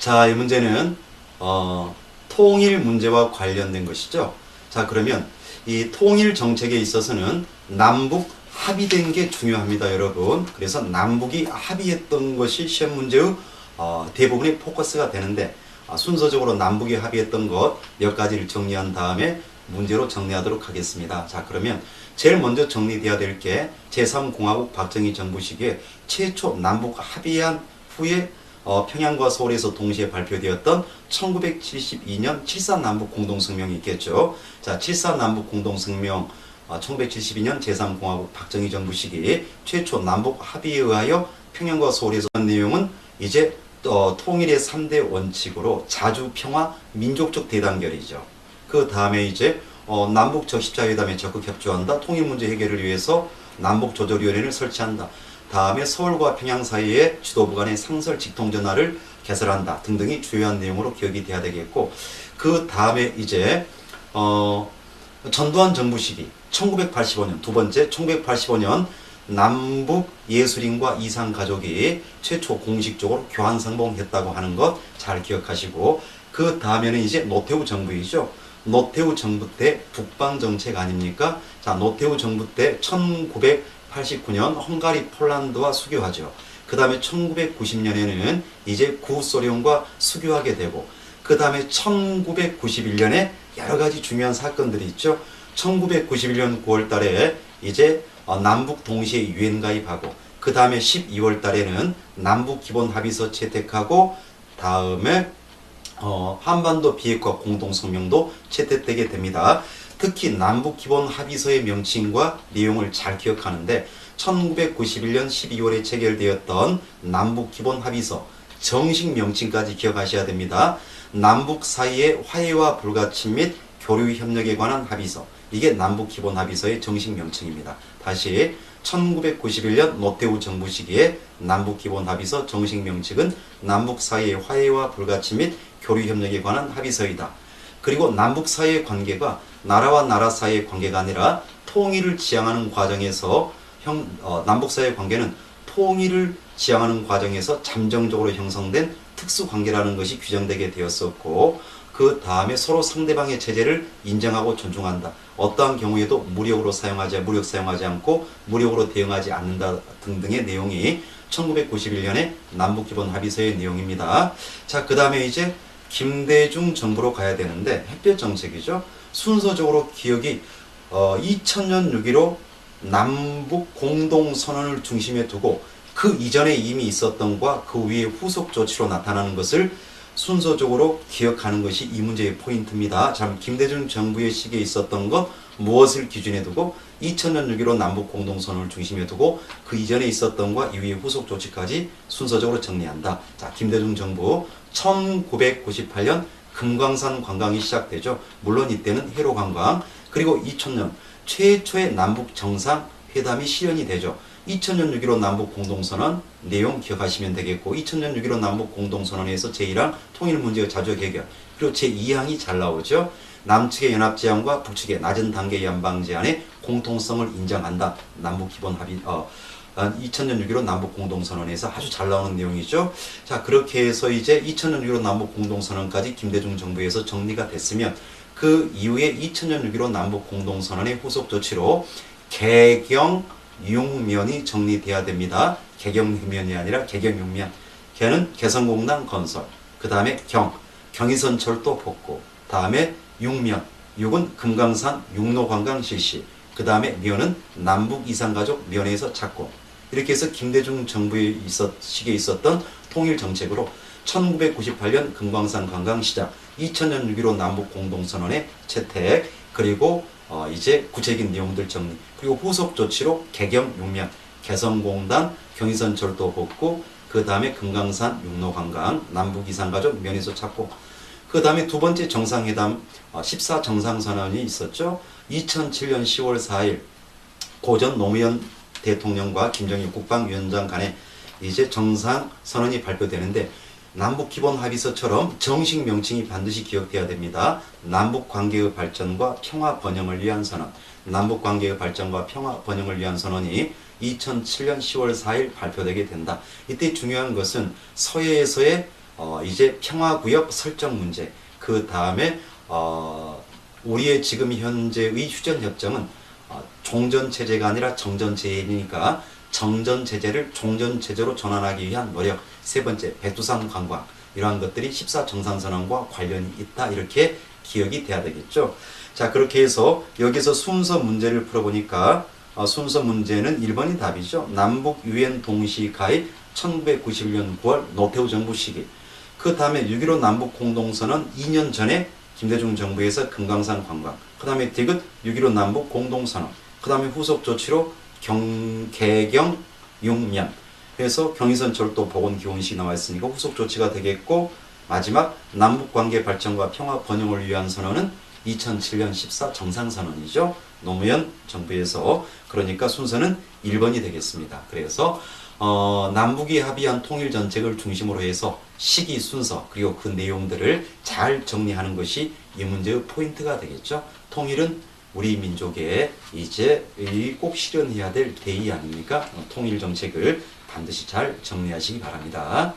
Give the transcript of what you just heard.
자, 이 문제는 통일 문제와 관련된 것이죠. 자, 그러면 이 통일 정책에 있어서는 남북 합의된 게 중요합니다, 여러분. 그래서 남북이 합의했던 것이 시험 문제의 대부분의 포커스가 되는데, 순서적으로 남북이 합의했던 것 몇 가지를 정리한 다음에 문제로 정리하도록 하겠습니다. 자, 그러면 제일 먼저 정리돼야 될 게 제3공화국 박정희 정부 시기에 최초 남북 합의한 후에 평양과 서울에서 동시에 발표되었던 1972년 7.4 남북 공동성명이 있겠죠. 자, 7.4 남북 공동성명 1972년 제3공화국 박정희 정부 시기 최초 남북 합의에 의하여 평양과 서울에서 한 내용은 이제 통일의 3대 원칙으로 자주평화 민족적 대단결이죠. 그 다음에 이제 남북 적십자회담에 적극 협조한다. 통일 문제 해결을 위해서 남북조절위원회를 설치한다. 다음에 서울과 평양 사이에 지도부 간의 상설 직통전화를 개설한다 등등이 주요한 내용으로 기억이 돼야 되겠고, 그 다음에 이제 전두환 정부 시기 1985년 두 번째 1985년 남북 예술인과 이산 가족이 최초 공식적으로 교환 성공했다고 하는 것 잘 기억하시고, 그 다음에는 이제 노태우 정부이죠. 노태우 정부 때 북방 정책 아닙니까? 자, 노태우 정부 때 1989년 헝가리 폴란드와 수교하죠. 그 다음에 1990년에는 이제 구소련과 수교하게 되고, 그 다음에 1991년에 여러 가지 중요한 사건들이 있죠. 1991년 9월 달에 이제 남북 동시에 유엔 가입하고, 그 다음에 12월 달에는 남북 기본 합의서 채택하고, 다음에 한반도 비핵화 공동성명도 채택되게 됩니다. 특히 남북 기본 합의서의 명칭과 내용을 잘 기억하는데, 1991년 12월에 체결되었던 남북 기본 합의서 정식 명칭까지 기억하셔야 됩니다. 남북 사이의 화해와 불가침 및 교류 협력에 관한 합의서, 이게 남북 기본 합의서의 정식 명칭입니다. 다시 1991년 노태우 정부 시기에 남북 기본 합의서 정식 명칭은 남북 사이의 화해와 불가침 및 교류 협력에 관한 합의서이다. 그리고 남북 사이의 관계가 나라와 나라 사이의 관계가 아니라 통일을 지향하는 과정에서 남북 사이의 관계는 통일을 지향하는 과정에서 잠정적으로 형성된 특수관계라는 것이 규정되게 되었었고, 그 다음에 서로 상대방의 체제를 인정하고 존중한다. 어떠한 경우에도 무력 사용하지 않고 무력으로 대응하지 않는다 등등의 내용이 1991년에 남북기본합의서의 내용입니다. 자, 그 다음에 이제 김대중 정부로 가야 되는데, 햇볕 정책이죠. 순서적으로 기억이 2000년 6.15 남북 공동선언을 중심에 두고 그 이전에 이미 있었던 것과 그 위에 후속 조치로 나타나는 것을 순서적으로 기억하는 것이 이 문제의 포인트입니다. 자, 김대중 정부의 시기에 있었던 것 무엇을 기준에 두고 2000년 6.15 남북 공동선언을 중심에 두고 그 이전에 있었던 것과 이후의 후속 조치까지 순서적으로 정리한다. 자, 김대중 정부 1998년 금강산 관광이 시작되죠. 물론 이때는 해로 관광. 그리고 2000년 최초의 남북 정상회담이 실현이 되죠. 2000년 6.15 남북 공동선언 내용 기억하시면 되겠고, 2000년 6.15 남북 공동선언에서 제1항 통일 문제의 자주적 해결, 그리고 제2항이 잘 나오죠. 남측의 연합제안과 북측의 낮은 단계 연방 제안의 공통성을 인정한다. 남북 기본 합의 2000년 6.15 남북 공동선언에서 아주 잘 나오는 내용이죠. 자, 그렇게 해서 이제 2000년 6.15 남북 공동선언까지 김대중 정부에서 정리가 됐으면, 그 이후에 2000년 6.15 남북 공동선언의 후속 조치로 개경 6면이 정리돼야 됩니다. 개경6면이 아니라 개경 6면. 개는 개성공단 건설, 그 다음에 경의선철도 복구, 다음에 6면, 6은 금강산 육로관광 실시, 그 다음에 면은 남북 이산가족 면에서 착공. 이렇게 해서 김대중 정부의 시기에 있었던 통일 정책으로 1998년 금강산 관광 시작, 2000년 6.15 남북 공동선언의 채택, 그리고 이제 구체적인 내용들 정리, 그리고 후속 조치로 개경 6면, 개성공단, 경의선철도 복구, 그 다음에 금강산 육로관광, 남북 이산가족 면에서 착공. 그 다음에 두 번째 정상회담 14정상선언이 있었죠. 2007년 10월 4일 고전 노무현 대통령과 김정일 국방위원장 간에 이제 정상선언이 발표되는데, 남북기본합의서처럼 정식 명칭이 반드시 기억돼야 됩니다. 남북관계의 발전과 평화 번영을 위한 선언, 남북관계의 발전과 평화 번영을 위한 선언이 2007년 10월 4일 발표되게 된다. 이때 중요한 것은 서해에서의 이제 평화구역 설정 문제, 그 다음에 우리의 지금 현재의 휴전협정은 종전체제가 아니라 정전체제니까 정전체제를 종전체제로 전환하기 위한 노력. 세 번째, 백두산 관광. 이러한 것들이 14정상선언과 관련이 있다. 이렇게 기억이 돼야 되겠죠. 자, 그렇게 해서 여기서 순서 문제를 풀어보니까 순서 문제는 1번이 답이죠. 남북 유엔 동시 가입 1991년 9월 노태우 정부 시기. 그 다음에 6.15 남북 공동선언 2년 전에 김대중 정부에서 금강산 관광. 그 다음에 디귿 6.15 남북 공동선언. 그 다음에 후속 조치로 개경 6년. 그래서 경의선 철도 복원 기원식이 나와 있으니까 후속 조치가 되겠고, 마지막 남북관계 발전과 평화 번영을 위한 선언은 2007년 14 정상선언이죠. 노무현 정부에서. 그러니까 순서는 1번이 되겠습니다. 그래서 남북이 합의한 통일정책을 중심으로 해서 시기 순서 그리고 그 내용들을 잘 정리하는 것이 이 문제의 포인트가 되겠죠. 통일은 우리 민족의 이제 꼭 실현해야 될 대의 아닙니까? 통일정책을 반드시 잘 정리하시기 바랍니다.